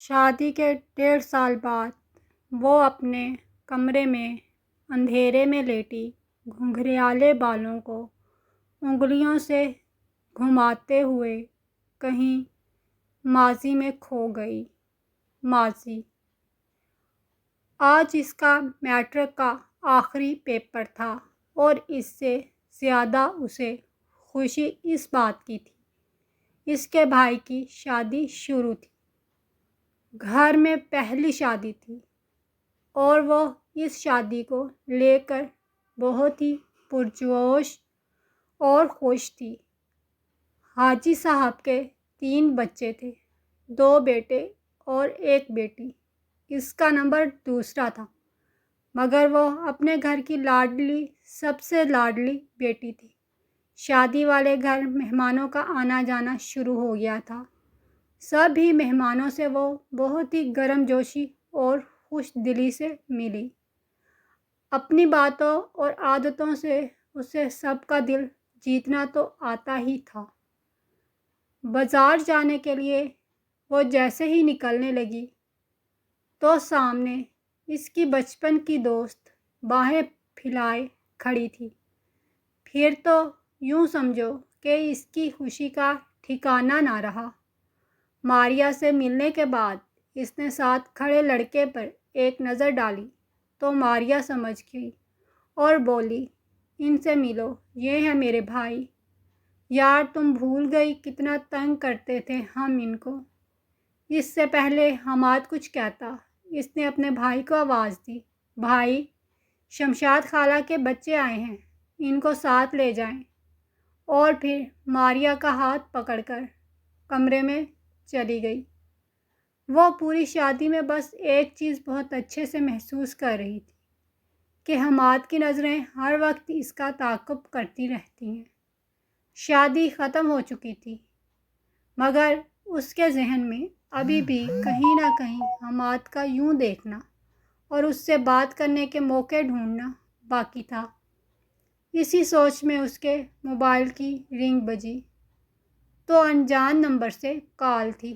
شادی کے 1.5 سال بعد وہ اپنے کمرے میں اندھیرے میں لیٹی گھنگھریالے بالوں کو انگلیوں سے گھماتے ہوئے کہیں ماضی میں کھو گئی۔ ماضی۔ آج اس کا میٹرک کا آخری پیپر تھا اور اس سے زیادہ اسے خوشی اس بات کی تھی اس کے بھائی کی شادی شروع تھی۔ گھر میں پہلی شادی تھی اور وہ اس شادی کو لے کر بہت ہی پرجوش اور خوش تھی۔ حاجی صاحب کے 3 بچے تھے، 2 بیٹے اور 1 بیٹی۔ اس کا نمبر دوسرا تھا مگر وہ اپنے گھر کی سب سے لاڈلی بیٹی تھی۔ شادی والے گھر مہمانوں کا آنا جانا شروع ہو گیا تھا۔ سب ہی مہمانوں سے وہ بہت ہی گرم جوشی اور خوش دلی سے ملی۔ اپنی باتوں اور عادتوں سے اسے سب کا دل جیتنا تو آتا ہی تھا۔ بازار جانے کے لیے وہ جیسے ہی نکلنے لگی تو سامنے اس کی بچپن کی دوست باہیں پھیلائے کھڑی تھی۔ پھر تو یوں سمجھو کہ اس کی خوشی کا ٹھکانہ نہ رہا۔ ماریا سے ملنے کے بعد اس نے ساتھ کھڑے لڑکے پر ایک نظر ڈالی تو ماریا سمجھ گئی اور بولی، ان سے ملو، یہ ہے میرے بھائی۔ یار تم بھول گئی کتنا تنگ کرتے تھے ہم ان کو۔ اس سے پہلے حماد کچھ کہتا اس نے اپنے بھائی کو آواز دی، بھائی شمشاد خالہ کے بچے آئے ہیں، ان کو ساتھ لے جائیں۔ اور پھر ماریا کا ہاتھ پکڑ کر کمرے میں چلی گئی۔ وہ پوری شادی میں بس ایک چیز بہت اچھے سے محسوس کر رہی تھی کہ حماد کی نظریں ہر وقت اس کا تعاقب کرتی رہتی ہیں۔ شادی ختم ہو چکی تھی مگر اس کے ذہن میں ابھی بھی کہیں نہ کہیں حماد کا یوں دیکھنا اور اس سے بات کرنے کے موقع ڈھونڈنا باقی تھا۔ اسی سوچ میں اس کے موبائل کی رنگ بجی تو انجان نمبر سے کال تھی۔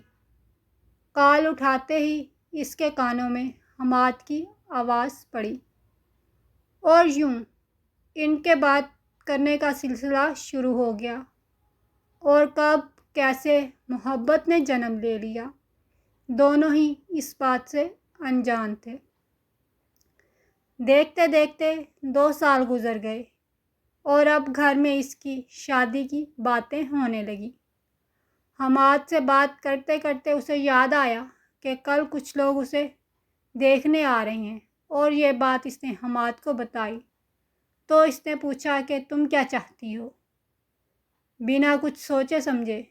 کال اٹھاتے ہی اس کے کانوں میں حماد کی آواز پڑی اور یوں ان کے بات کرنے کا سلسلہ شروع ہو گیا اور کب کیسے محبت نے جنم لے لیا دونوں ہی اس بات سے انجان تھے۔ دیکھتے دیکھتے 2 سال گزر گئے اور اب گھر میں اس کی شادی کی باتیں ہونے لگیں۔ حماد سے بات کرتے کرتے اسے یاد آیا کہ کل کچھ لوگ اسے دیکھنے آ رہے ہیں اور یہ بات اس نے حماد کو بتائی تو اس نے پوچھا کہ تم کیا چاہتی ہو؟ بنا کچھ سوچے سمجھے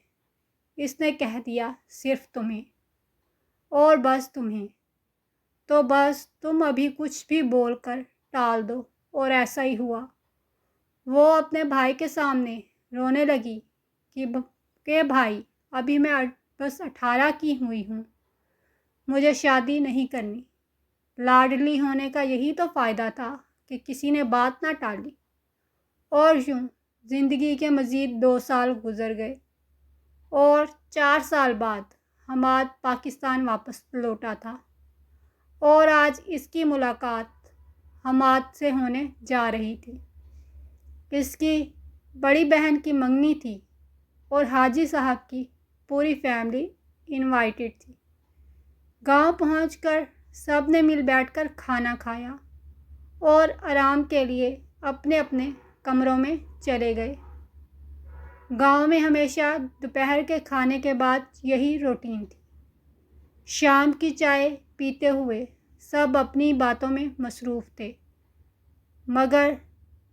اس نے کہہ دیا صرف تمہیں اور بس تمہیں۔ تو بس تم ابھی کچھ بھی بول کر ٹال دو اور ایسا ہی ہوا۔ وہ اپنے بھائی کے سامنے رونے لگی کہ بھائی ابھی میں بس 18 کی ہوئی ہوں، مجھے شادی نہیں کرنی۔ لاڈلی ہونے کا یہی تو فائدہ تھا کہ کسی نے بات نہ ٹالی۔ اور یوں زندگی کے مزید 2 سال گزر گئے اور 4 سال بعد حماد پاکستان واپس لوٹا تھا اور آج اس کی ملاقات حماد سے ہونے جا رہی تھی۔ اس کی بڑی بہن کی منگنی تھی اور حاجی صاحب کی پوری فیملی انوائٹڈ تھی۔ گاؤں پہنچ کر سب نے مل بیٹھ کر کھانا کھایا اور آرام کے لیے اپنے اپنے کمروں میں چلے گئے۔ گاؤں میں ہمیشہ دوپہر کے کھانے کے بعد یہی روٹین تھی۔ شام کی چائے پیتے ہوئے سب اپنی باتوں میں مصروف تھے مگر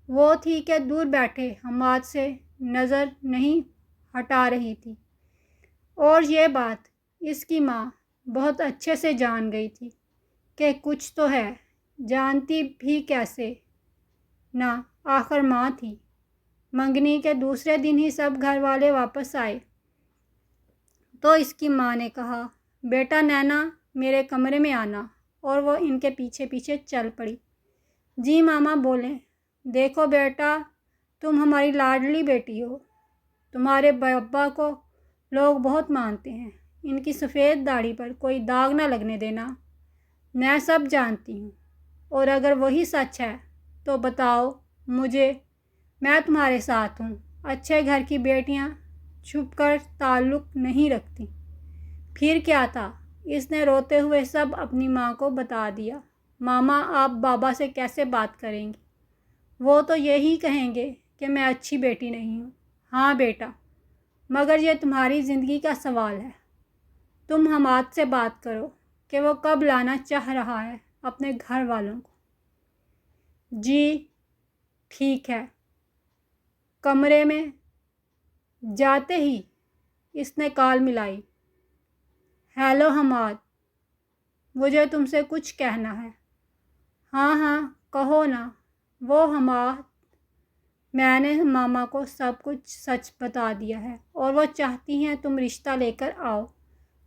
وہ تھی کہ دور بیٹھے حماد سے نظر نہیں ہٹا رہی تھی اور یہ بات اس کی ماں بہت اچھے سے جان گئی تھی کہ کچھ تو ہے، جانتی بھی کیسے نہ، آخر ماں تھی۔ منگنی کے دوسرے دن ہی سب گھر والے واپس آئے تو اس کی ماں نے کہا، بیٹا نینا میرے کمرے میں آنا، اور وہ ان کے پیچھے پیچھے چل پڑی۔ جی ماما بولیں، دیکھو بیٹا تم ہماری لاڈلی بیٹی ہو، تمہارے ابا کو لوگ بہت مانتے ہیں، ان کی سفید داڑھی پر کوئی داغ نہ لگنے دینا۔ میں سب جانتی ہوں، اور اگر وہی سچ ہے تو بتاؤ مجھے، میں تمہارے ساتھ ہوں۔ اچھے گھر کی بیٹیاں چھپ کر تعلق نہیں رکھتی۔ پھر کیا تھا؟ اس نے روتے ہوئے سب اپنی ماں کو بتا دیا۔ ماما، آپ بابا سے کیسے بات کریں گی؟ وہ تو یہی کہیں گے کہ میں اچھی بیٹی نہیں ہوں۔ ہاں بیٹا، مگر یہ تمہاری زندگی کا سوال ہے۔ تم حماد سے بات کرو کہ وہ کب لانا چاہ رہا ہے اپنے گھر والوں کو۔ جی ٹھیک ہے۔ کمرے میں جاتے ہی اس نے کال ملائی۔ ہیلو حماد، مجھے تم سے کچھ کہنا ہے۔ ہاں ہاں کہو نا۔ وہ حماد، میں نے ماما کو سب کچھ سچ بتا دیا ہے اور وہ چاہتی ہیں تم رشتہ لے کر آؤ۔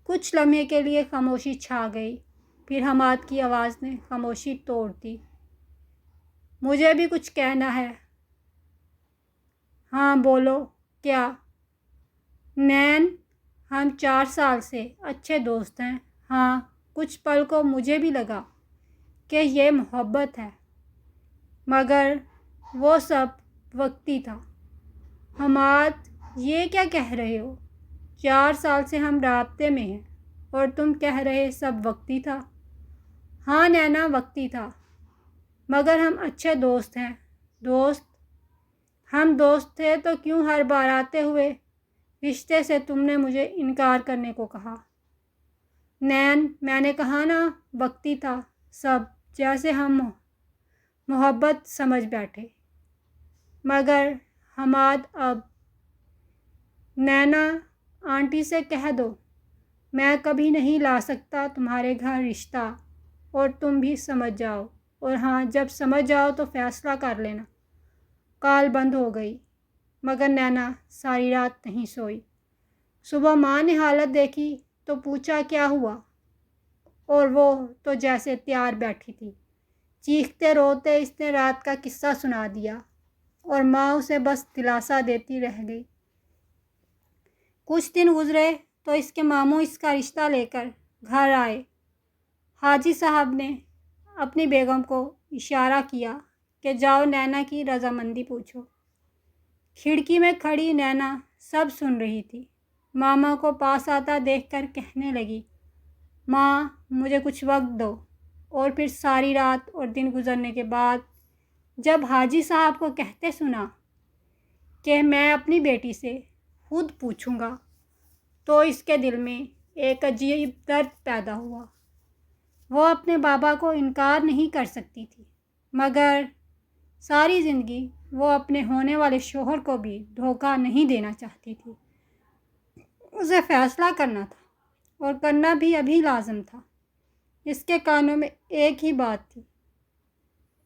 کچھ لمحے کے لیے خاموشی چھا گئی، پھر حماد کی آواز نے خاموشی توڑ دی۔ مجھے بھی کچھ کہنا ہے۔ ہاں بولو، کیا؟ نین، ہم 4 سال سے اچھے دوست ہیں۔ ہاں، کچھ پل کو مجھے بھی لگا کہ یہ محبت ہے، مگر وہ سب وقتی تھا۔ حماد، یہ کیا کہہ رہے ہو؟ 4 سال سے ہم رابطے میں ہیں اور تم کہہ رہے سب وقتی تھا۔ ہاں نینا، وقتی تھا، مگر ہم اچھے دوست ہیں۔ دوست؟ ہم دوست تھے تو کیوں ہر بار آتے ہوئے رشتے سے تم نے مجھے انکار کرنے کو کہا؟ نین، میں نے کہا نا، وقتی تھا سب، جیسے ہم محبت سمجھ بیٹھے۔ مگر حماد اب… نینا، آنٹی سے کہہ دو میں کبھی نہیں لا سکتا تمہارے گھر رشتہ، اور تم بھی سمجھ جاؤ، اور ہاں جب سمجھ جاؤ تو فیصلہ کر لینا۔ کال بند ہو گئی، مگر نینا ساری رات نہیں سوئی۔ صبح ماں نے حالت دیکھی تو پوچھا کیا ہوا، اور وہ تو جیسے تیار بیٹھی تھی۔ چیختے روتے اس نے رات کا قصہ سنا دیا اور ماں اسے بس دلاسا دیتی رہ گئی۔ کچھ دن گزرے تو اس کے ماموں اس کا رشتہ لے کر گھر آئے۔ حاجی صاحب نے اپنی بیگم کو اشارہ کیا کہ جاؤ نینا کی رضامندی پوچھو۔ کھڑکی میں کھڑی نینا سب سن رہی تھی۔ ماما کو پاس آتا دیکھ کر کہنے لگی، ماں مجھے کچھ وقت دو۔ اور پھر ساری رات اور دن گزرنے کے بعد جب حاجی صاحب کو کہتے سنا کہ میں اپنی بیٹی سے خود پوچھوں گا، تو اس کے دل میں ایک عجیب درد پیدا ہوا۔ وہ اپنے بابا کو انکار نہیں کر سکتی تھی، مگر ساری زندگی وہ اپنے ہونے والے شوہر کو بھی دھوکہ نہیں دینا چاہتی تھی۔ اسے فیصلہ کرنا تھا، اور کرنا بھی ابھی لازم تھا۔ اس کے کانوں میں ایک ہی بات تھی،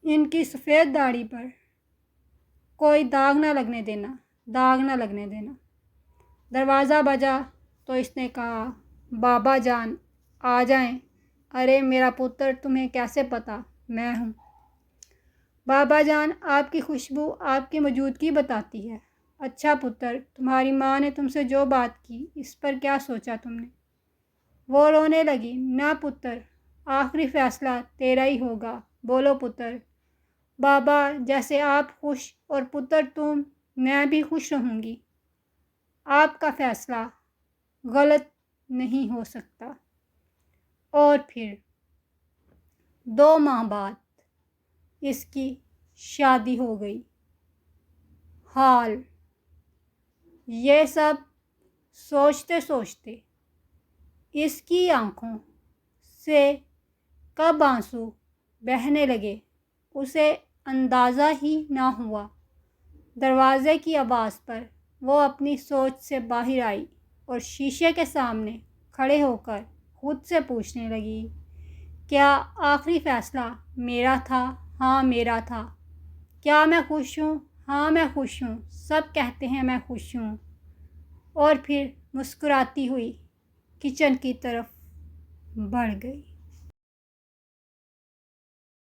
ان کی سفید داڑھی پر کوئی داغ نہ لگنے دینا، داغ نہ لگنے دینا۔ دروازہ بجا تو اس نے کہا، بابا جان آ جائیں۔ ارے میرا پتر، تمہیں کیسے پتہ میں ہوں؟ بابا جان، آپ کی خوشبو آپ کی موجودگی بتاتی ہے۔ اچھا پتر، تمہاری ماں نے تم سے جو بات کی اس پر کیا سوچا تم نے؟ وہ رونے لگی۔ نہ پتر، آخری فیصلہ تیرا ہی ہوگا۔ بولو پتر۔ بابا، جیسے آپ خوش اور پتر تم، میں بھی خوش رہوں گی۔ آپ کا فیصلہ غلط نہیں ہو سکتا۔ اور پھر 2 ماہ بعد اس کی شادی ہو گئی۔ حال یہ سب سوچتے سوچتے اس کی آنکھوں سے کب آنسو بہنے لگے اسے اندازہ ہی نہ ہوا۔ دروازے کی آواز پر وہ اپنی سوچ سے باہر آئی اور شیشے کے سامنے کھڑے ہو کر خود سے پوچھنے لگی، کیا آخری فیصلہ میرا تھا؟ ہاں میرا تھا۔ کیا میں خوش ہوں؟ ہاں میں خوش ہوں۔ سب کہتے ہیں میں خوش ہوں۔ اور پھر مسکراتی ہوئی کچن کی طرف بڑھ گئی۔